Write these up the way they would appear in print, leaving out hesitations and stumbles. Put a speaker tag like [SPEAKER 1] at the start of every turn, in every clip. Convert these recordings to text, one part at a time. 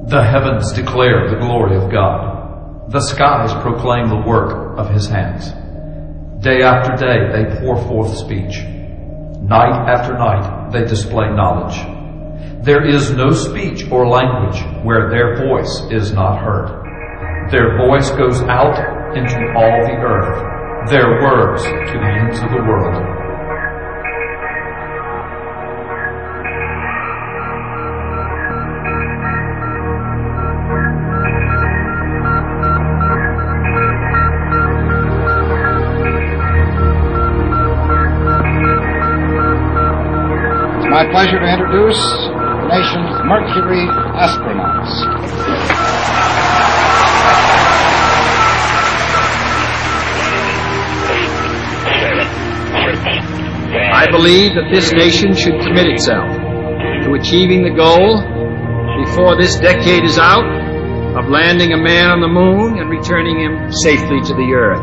[SPEAKER 1] The heavens declare the glory of God. The skies proclaim the work of his hands. Day after day they pour forth speech. Night after night they display knowledge. There is no speech or language where their voice is not heard. Their voice goes out into all the earth, their words to the ends of the world.
[SPEAKER 2] My pleasure to introduce the nation's Mercury astronauts.
[SPEAKER 3] I believe that this nation should commit itself to achieving the goal, before this decade is out, of landing a man on the moon and returning him safely to the earth.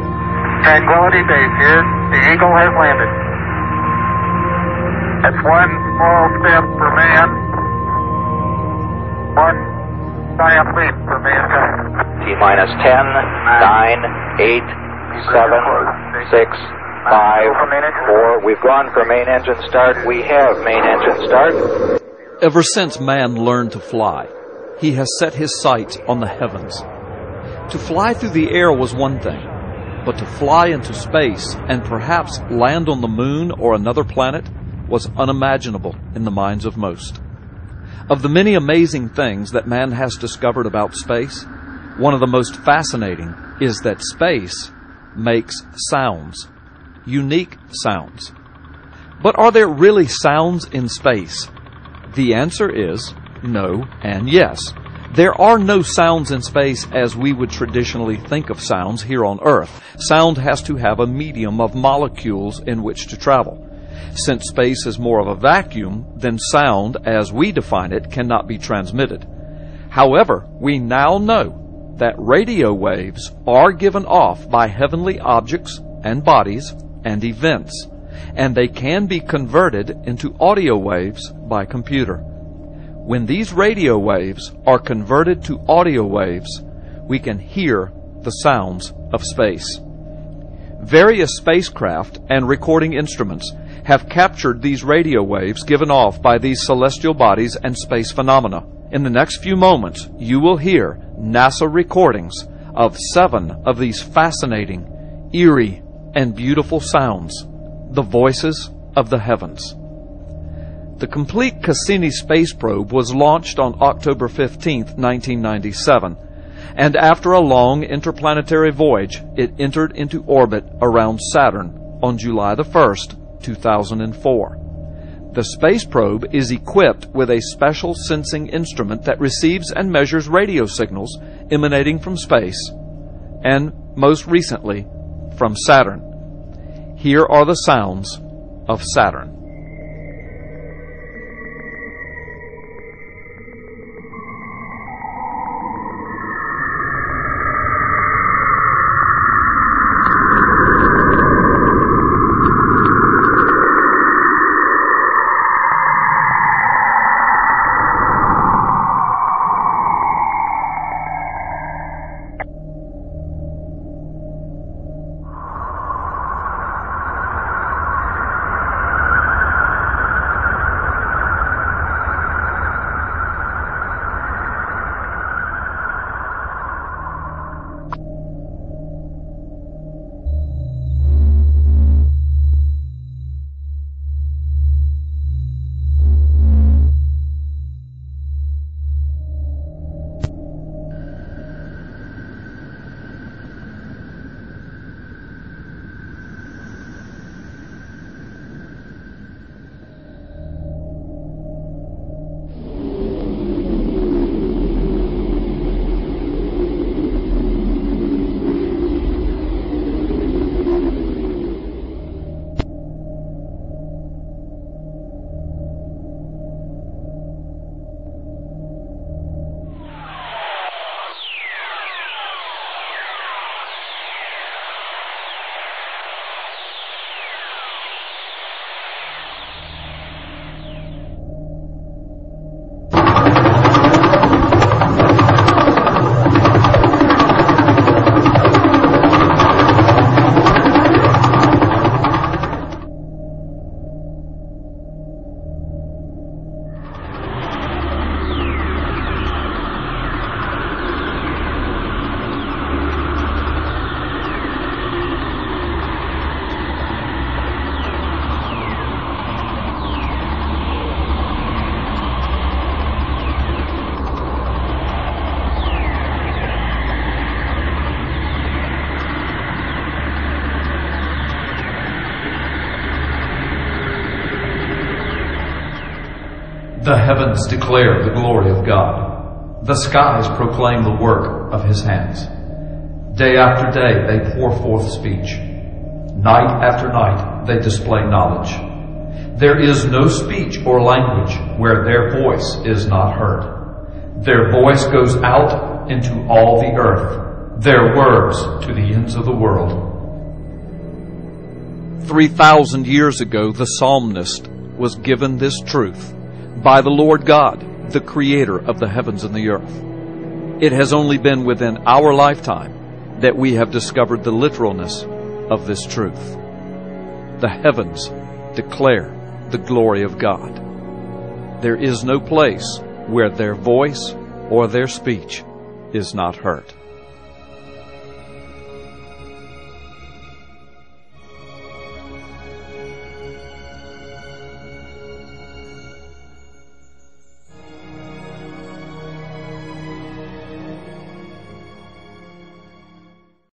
[SPEAKER 4] Tranquility Base here. The Eagle has landed. That's one small step for man, one giant leap for mankind.
[SPEAKER 5] T-minus 10, 9, 8, 7, 6, 5, 4. We've gone for main engine start. We have main engine start.
[SPEAKER 6] Ever since man learned to fly, he has set his sights on the heavens. To fly through the air was one thing, but to fly into space and perhaps land on the moon or another planet was unimaginable in the minds of most. Of the many amazing things that man has discovered about space, one of the most fascinating is that space makes sounds, unique sounds. But are there really sounds in space? The answer is no and yes. There are no sounds in space as we would traditionally think of sounds here on Earth. Sound has to have a medium of molecules in which to travel. Since space is more of a vacuum, then sound, as we define it, cannot be transmitted. However, we now know that radio waves are given off by heavenly objects and bodies and events, and they can be converted into audio waves by computer. When these radio waves are converted to audio waves, we can hear the sounds of space. Various spacecraft and recording instruments have captured these radio waves given off by these celestial bodies and space phenomena. In the next few moments, you will hear NASA recordings of 7 of these fascinating, eerie, and beautiful sounds, the voices of the heavens. The complete Cassini space probe was launched on October 15, 1997, and after a long interplanetary voyage, it entered into orbit around Saturn on July the 1st, 2004. The space probe is equipped with a special sensing instrument that receives and measures radio signals emanating from space, and most recently, from Saturn. Here are the sounds of Saturn.
[SPEAKER 1] The heavens declare the glory of God. The skies proclaim the work of his hands. Day after day they pour forth speech. Night after night they display knowledge. There is no speech or language where their voice is not heard. Their voice goes out into all the earth, their words to the ends of the world.
[SPEAKER 6] 3,000 years ago, the psalmist was given this truth by the Lord God, the creator of the heavens and the earth. It has only been within our lifetime that we have discovered the literalness of this truth. The heavens declare the glory of God. There is no place where their voice or their speech is not heard.